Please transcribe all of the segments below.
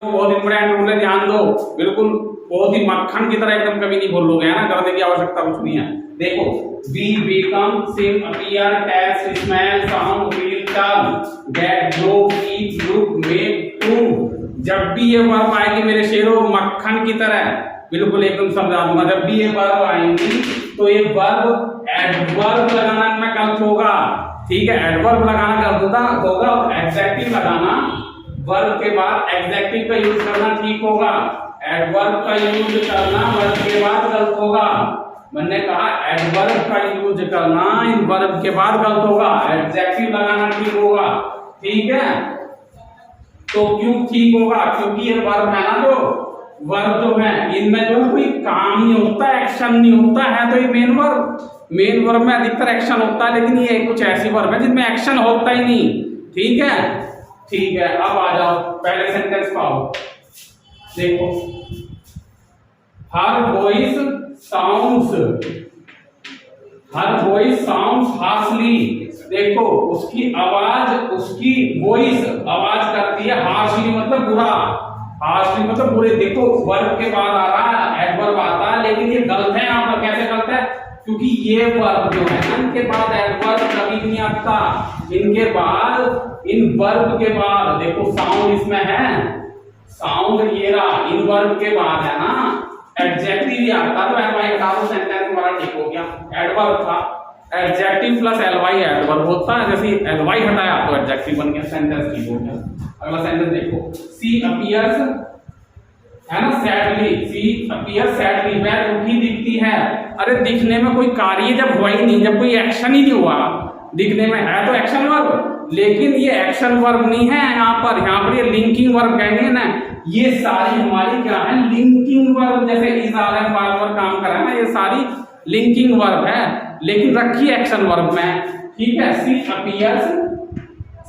बहुत important rule है, ध्यान दो। बिल्कुल बहुत ही मक्खन की तरह एकदम कभी नहीं बोलोगे, है ना, करने की आवश्यकता कुछ नहीं है। देखो, we become, seem, appear, taste, smell, sound, feel, turn, get, grow, eat, look, make, do। जब भी ये वर्ब आएगी मेरे शेरों मक्खन की तरह, बिल्कुल एकदम समझा दूंगा। जब भी ये वर्ब आएंगी तो ये वर्ब एडवर्ब लगाना में गलत होगा, ठीक है। एडवर्ब लगाना गलत होगा और एडजेक्टिव लगाना वर्ब के बाद एडजेक्टिव का यूज करना ठीक होगा। एडवर्ब का यूज करना वर्ब के बाद गलत होगा। मैंने कहा एडवर्ब का यूज करना इन वर्ब के बाद गलत होगा, एडजेक्टिव लगाना ठीक होगा, ठीक है। तो क्यों ठीक होगा? क्योंकि ये वर्ब है ना, जो वर्ब जो है इनमें जो कोई काम नहीं होता, एक्शन नहीं होता है। तो ये मेन वर्ब में अधिकतर एक्शन होता है, लेकिन ये कुछ ऐसी वर्ब है जिनमें एक्शन होता ही नहीं, ठीक है। ठीक है, अब आ जाओ पहले सेंटेंस पाओ। देखो, हर वॉइस साउंड्स हार्शली। देखो, उसकी आवाज, उसकी वॉइस आवाज करती है हार्शली, मतलब बुरा। हार्शली मतलब बुरे। देखो, वर्ब के बाद आ रहा है, एडवर्ब आता है, लेकिन ये गलत है यहाँ पर। कैसे गलत है? क्योंकि ये वर्ब जो है इनके बाद एडवर्ब कभी नहीं आता। इनके बाद, इन वर्ब के बाद देखो साउंड इसमें है, साउंड ये रहा, इन वर्ब के बाद है ना एडजेक्टिव ही आता। तो एलवाई हटा दो, सेंटेंस हमारा ठीक हो गया। एडवर्ब था, एडजेक्टिव प्लस एलवाई एडवर्ब होता है। जैसे एलवाई हटाया तो एडजेक्टिव बन गया, सेंटेंस ठीक हो गया। अगला सेंटेंस देखो, सी अपीयर्स, है ना, सैडली। सी अपीयर्स सैडली, वह दुखी दिखती है। अरे दिखने में कोई कार्य जब हुआ ही नहीं, जब कोई एक्शन ही नहीं हुआ, दिखने में है तो एक्शन वर्ब, लेकिन ये एक्शन वर्ब नहीं है यहाँ पर ये लिंकिंग वर्ब कहेंगे ना। ये सारी हमारी क्या है, लिंकिंग वर्ब। जैसे इज आर एम वर्ब काम कर रहा है ना, ये सारी लिंकिंग वर्ब है, लेकिन रखी एक्शन वर्ब में, ठीक है। सी अपीयर्स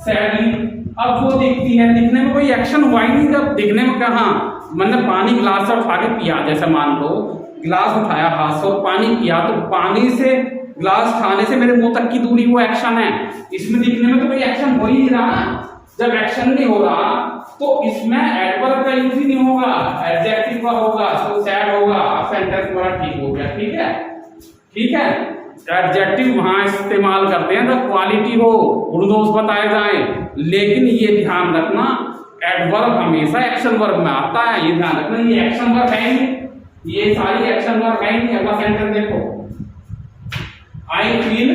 सैडली, अब वो दिखती है, दिखने में कोई एक्शन हुआ ही नहीं। जब दिखने में कहा, मैंने पानी गिलास से उठा के पिया, जैसे मान लो गिलास उठाया हाथ से और पानी पिया, तो पानी से गिलास खाने से मेरे मुंह तक की दूरी वो एक्शन है। इसमें दिखने में तो कोई एक्शन हो ही नहीं रहा। जब एक्शन नहीं हो रहा तो इसमें एडवर्ब का यूज ही नहीं होगा, एडजेक्टिव का होगा, तो सैड होगा। सेंटेंस हमारा ठीक हो गया, ठीक है, ठीक है। एडजेक्टिव वहां इस्तेमाल करते हैं जब क्वालिटी हो, गुण दोष बताए जाए, लेकिन ये ध्यान रखना एडवर्ब हमेशा एक्शन वर्ब में आता है, ये ध्यान रखना। ये एक्शन वर्ब है ही, ये सारी एक्शन वर्ब है ही। अगला सेंटेंस देखो, आई फील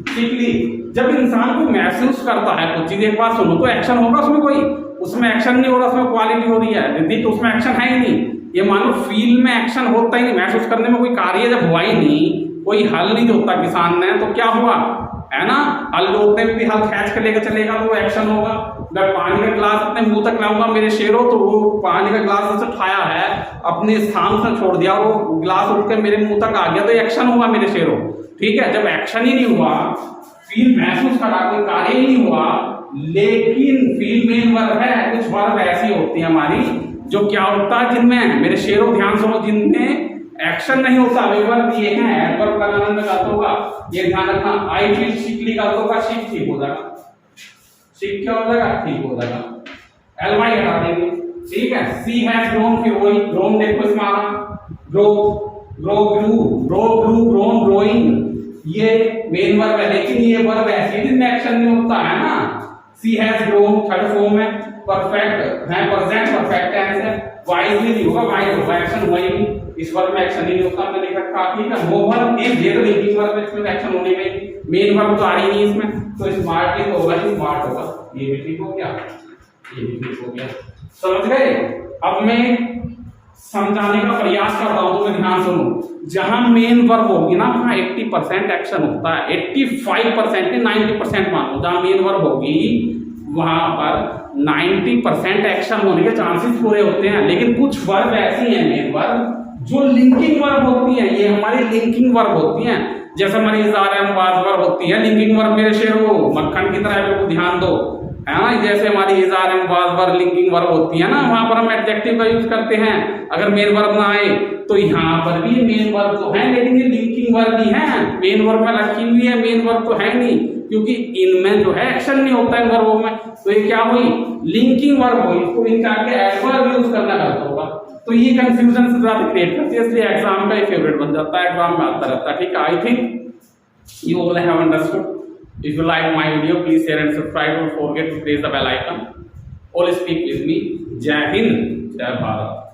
सिकली। जब इंसान को महसूस करता है कुछ चीज, एक बात सुनो, तो एक्शन होगा उसमें, कोई उसमें एक्शन नहीं हो रहा, उसमें क्वालिटी हो रही है, यदि तो उसमें एक्शन है ही नहीं। ये मानो फील में एक्शन होता ही नहीं, महसूस करने में कोई कार्य जब हुआ ही नहीं, कोई हल नहीं जोता किसान ने, तो क्या हुआ, है ना। हल जोतने में भी हल खींच के लेकर चलेगा तो वो एक्शन होगा। मैं पानी का गिलास अपने मुंह तक लाऊंगा मेरे शेरों, तो वो पानी का गिलास से उठाया है, अपने स्थान से छोड़ दिया, वो गिलास उठ के मेरे मुंह तक आ गया, तो एक्शन हुआ मेरे शेरों, ठीक है। जब एक्शन ही नहीं हुआ, फील महसूस करा, कोई कार्य ही नहीं हुआ, लेकिन फील मेन वर्ब है। कुछ वर्ब ऐसी होती है हमारी जो क्या होता है, जिनमें मेरे शेरों ध्यान सुनो, जिनमें एक्शन नहीं होता, वे वर्ब ये हैं। एडवर्ब लगाने में गलत होगा, ये ध्यान रखना। आई फील सिकली गलत होगा, सिक ठीक हो जाएगा, सिक क्या हो जाएगा, ठीक हो जाएगा। एलवाई हटा देंगे, ठीक है। सी हैज ग्रोन, फिर वही ग्रोन देखो इसमें आ रहा, ग्रो, ग्रो, ग्रू, ग्रो, ग्रू, ग्रोन, ग्रोइंग, ये मेन वर्ब है, लेकिन ये वर्ब ऐसी जिनमें एक्शन नहीं होता है ना। सी हैज ग्रोन थर्ड फॉर्म है, परफेक्ट है, प्रेजेंट परफेक्ट टेंस है। वाइजली नहीं होगा, वाइज होगा, एक्शन हुआ ही नहीं, इस वर्ब में एक्शन नहीं होता, हमने लिख रखा, ठीक है। मोहन एक ये तो लिंकिंग वर्ब है, इसमें एक्शन होने में, मेन वर्ब तो आ ही नहीं इसमें, तो स्मार्टली तो होगा ही, स्मार्ट होगा, ये भी ठीक हो गया, ये भी ठीक हो गया। समझ गए? अब मैं समझाने का प्रयास करता हूं, तो मैं ध्यान सुनो। जहां मेन वर्ब होगी ना, वहां 80% एक्शन होता है, 85% नहीं 90% मान लो। जहां मेन वर्ब होगी वहां पर 90% एक्शन होने के चांसेस पूरे होते हैं, लेकिन कुछ वर्ब ऐसी हैं मेन वर्ब जो लिंकिंग वर्ब होती हैं। ये हमारी लिंकिंग वर्ब होती हैं, जैसे हमारी इज़ार एम वाज वर्ब होती है, लिंकिंग वर्ब मेरे शेरों मक्खन की तरह, बिल्कुल ध्यान दो, है ना। जैसे हमारी is are am was verb linking verb होती है ना, वहां पर हम एडजेक्टिव का यूज करते हैं अगर मेन वर्ब ना आए। तो यहाँ पर भी मेन वर्ब तो है, लेकिन ये लिंकिंग वर्ब ही है, मेन वर्ब में रखी हुई है, मेन वर्ब तो है नहीं, क्योंकि इनमें जो है एक्शन नहीं होता है वर्बों में। तो ये क्या हुई, लिंकिंग वर्ब हुई, इसको निकाल के एडवर्ब यूज ये कंफ्यूजन से ज्यादा क्रिएट करती है, इसलिए एग्जाम का ही फेवरेट बन जाता है, एग्जाम में आता रहता है। ठीक है, I think you all have understood. If you like my video, please share and subscribe. Don't forget to press the bell icon. All speak with me. Jai Hind, Jai Bharat.